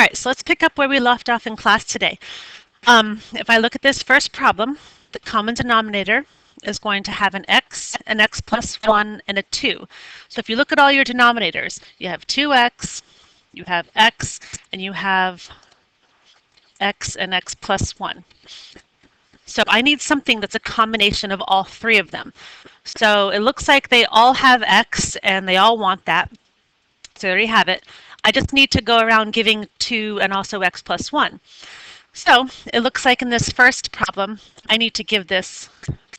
All right, so let's pick up where we left off in class today. If I look at this first problem, the common denominator is going to have an x plus 1, and a 2. So if you look at all your denominators, you have 2x, you have x, and you have x and x plus 1. So I need something that's a combination of all three of them. So it looks like they all have x and they all want that. So there you have it. I just need to go around giving 2 and also x plus 1. So it looks like in this first problem, I need to give this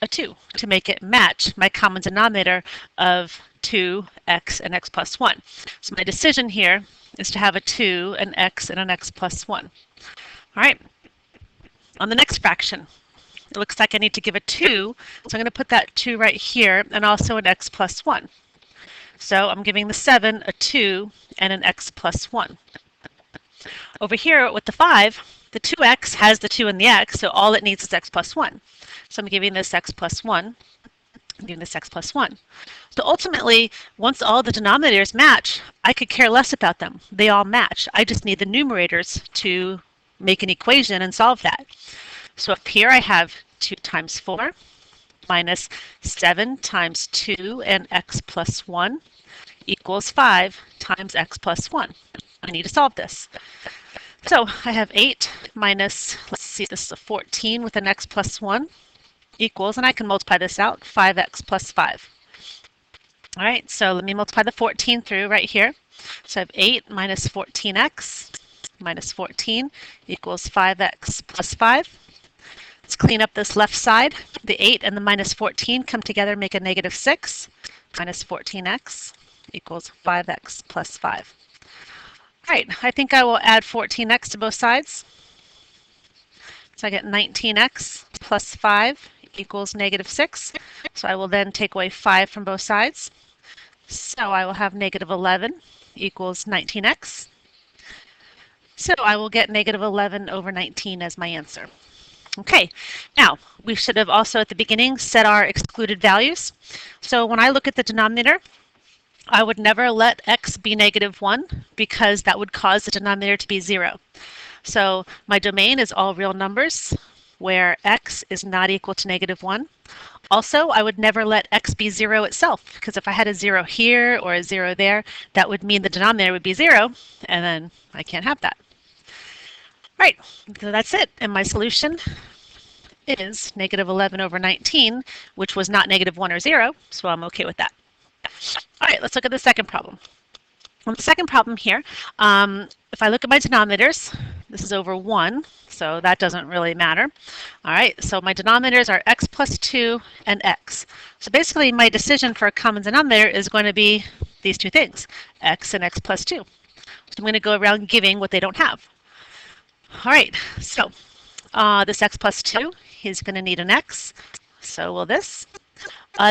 a 2 to make it match my common denominator of 2x and x plus 1. So my decision here is to have a 2, an x, and an x plus 1. All right. On the next fraction, it looks like I need to give a 2, so I'm going to put that 2 right here, and also an x plus 1. So I'm giving the 7 a 2 and an x plus 1. Over here with the 5, the 2x has the 2 and the x, so all it needs is x plus 1. So I'm giving this x plus 1. I'm giving this x plus 1. So ultimately, once all the denominators match, I could care less about them. They all match. I just need the numerators to make an equation and solve that. So up here I have 2 times 4 minus 7 times 2 and x plus 1 equals 5 times x plus 1. I need to solve this. So I have 8 minus, let's see, this is a 14 with an x plus 1 equals, and I can multiply this out, 5x plus 5. All right, so let me multiply the 14 through right here. So I have 8 minus 14x minus 14 equals 5x plus 5. Let's clean up this left side. The 8 and the minus 14 come together, make a negative 6. Minus 14x equals 5x plus 5. All right, I think I will add 14x to both sides. So I get 19x plus 5 equals negative 6. So I will then take away 5 from both sides. So I will have negative 11 equals 19x. So I will get negative 11 over 19 as my answer. Okay, now we should have also at the beginning set our excluded values. So when I look at the denominator, I would never let x be negative 1 because that would cause the denominator to be 0. So my domain is all real numbers where x is not equal to negative 1. Also, I would never let x be 0 itself, because if I had a 0 here or a 0 there, that would mean the denominator would be 0, and then I can't have that. Right, so that's it. And my solution is negative 11 over 19, which was not negative 1 or 0, so I'm okay with that. All right, let's look at the second problem. On the second problem here, if I look at my denominators, this is over 1, so that doesn't really matter. All right, so my denominators are x plus 2 and x. So basically, my decision for a common denominator is going to be these two things, x and x plus 2. So I'm going to go around giving what they don't have. All right, so this x plus 2, he's going to need an x. So will this.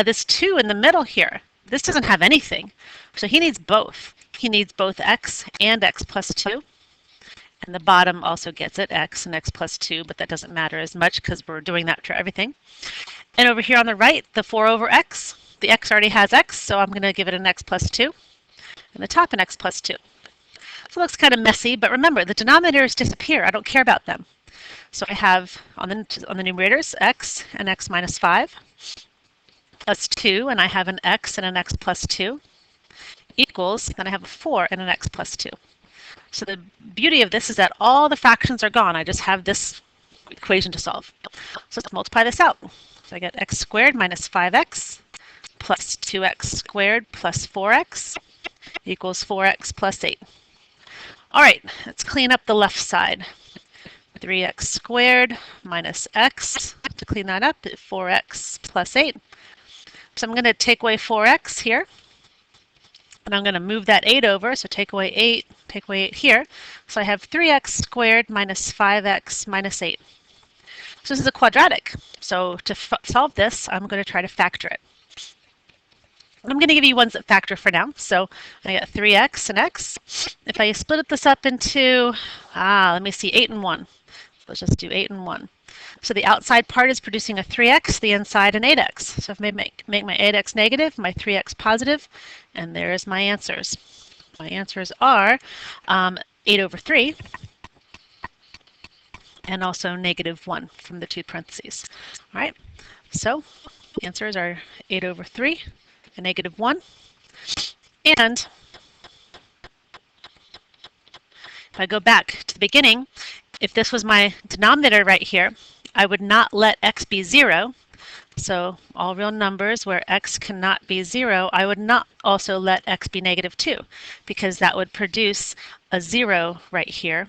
This 2 in the middle here, this doesn't have anything. So he needs both. He needs both x and x plus 2. And the bottom also gets it, x and x plus 2, but that doesn't matter as much because we're doing that for everything. And over here on the right, the 4 over x, the x already has x, so I'm going to give it an x plus 2. And the top an x plus 2. So it looks kind of messy, but remember, the denominators disappear. I don't care about them. So I have on the numerators x and x minus 5 plus 2, and I have an x and an x plus 2 equals, then I have a 4 and an x plus 2. So the beauty of this is that all the fractions are gone. I just have this equation to solve. So let's multiply this out. So I get x squared minus 5x plus 2x squared plus 4x equals 4x plus 8. All right, let's clean up the left side. 3x squared minus x, to clean that up, 4x plus 8. So I'm going to take away 4x here, and I'm going to move that 8 over, so take away 8 here. So I have 3x squared minus 5x minus 8. So this is a quadratic. So to solve this, I'm going to try to factor it. I'm going to give you ones that factor for now. So I got 3x and x. If I split this up into, let me see, 8 and 1. So let's just do 8 and 1. So the outside part is producing a 3x, the inside an 8x. So if I make my 8x negative, my 3x positive, and there's my answers. My answers are 8 over 3 and also -1 from the two parentheses. All right, so answers are 8/3 and -1. And if I go back to the beginning, if this was my denominator right here, I would not let x be 0. So all real numbers where x cannot be 0, I would not also let x be -2, because that would produce a 0 right here.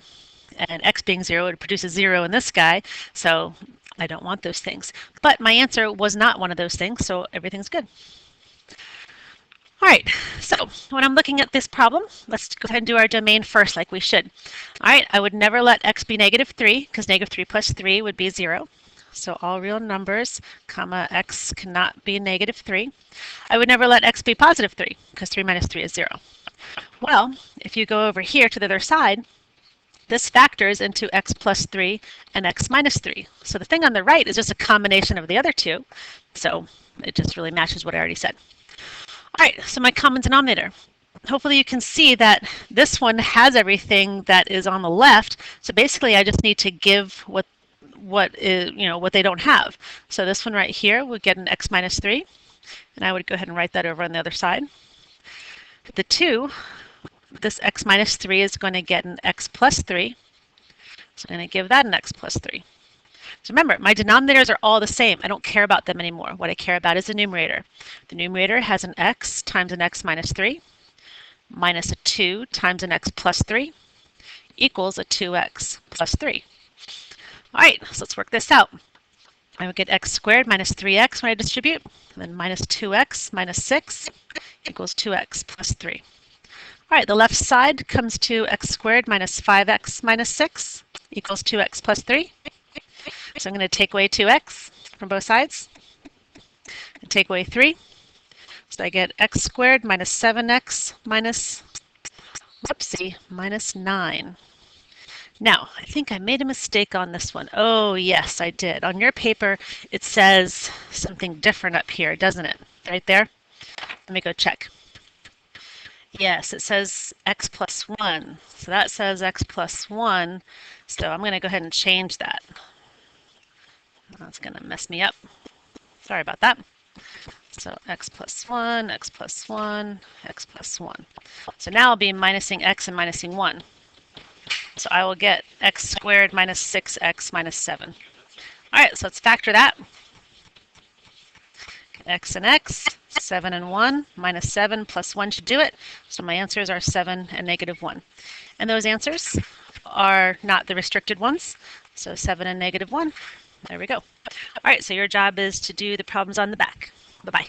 And x being 0 would produce a 0 in this guy, so I don't want those things. But my answer was not one of those things, so everything's good. All right, so when I'm looking at this problem, let's go ahead and do our domain first like we should. All right, I would never let x be -3, because -3 plus 3 would be 0. So all real numbers, comma, x cannot be -3. I would never let x be +3, because 3 minus 3 is 0. Well, if you go over here to the other side, this factors into x plus 3 and x minus 3. So the thing on the right is just a combination of the other two. So it just really matches what I already said. All right, so my common denominator. Hopefully you can see that this one has everything that is on the left. So basically I just need to give what they don't have. So this one right here would get an x minus 3. And I would go ahead and write that over on the other side. The 2, this x minus 3 is going to get an x plus 3. So I'm going to give that an x plus 3. So remember, my denominators are all the same. I don't care about them anymore. What I care about is the numerator. The numerator has an x times an x minus 3 minus a 2 times an x plus 3 equals a 2x plus 3. All right, so let's work this out. I would get x squared minus 3x when I distribute, and then minus 2x minus 6 equals 2x plus 3. All right, the left side comes to x squared minus 5x minus 6 equals 2x plus 3. So I'm going to take away 2x from both sides and take away 3. So I get x squared minus 7x minus 9. Now, I think I made a mistake on this one. Oh, yes, I did. On your paper, it says something different up here, doesn't it? Right there? Let me go check. Yes, it says x plus 1. So that says x plus 1. So I'm going to go ahead and change that. That's going to mess me up. Sorry about that. So x plus 1, x plus 1, x plus 1. So now I'll be minusing x and minusing 1. So I will get x squared minus 6x minus 7. All right, so let's factor that. X and x, 7 and 1, minus 7 plus 1 should do it. So my answers are 7 and -1. And those answers are not the restricted ones. So 7 and -1. There we go. All right, so your job is to do the problems on the back. Bye-bye.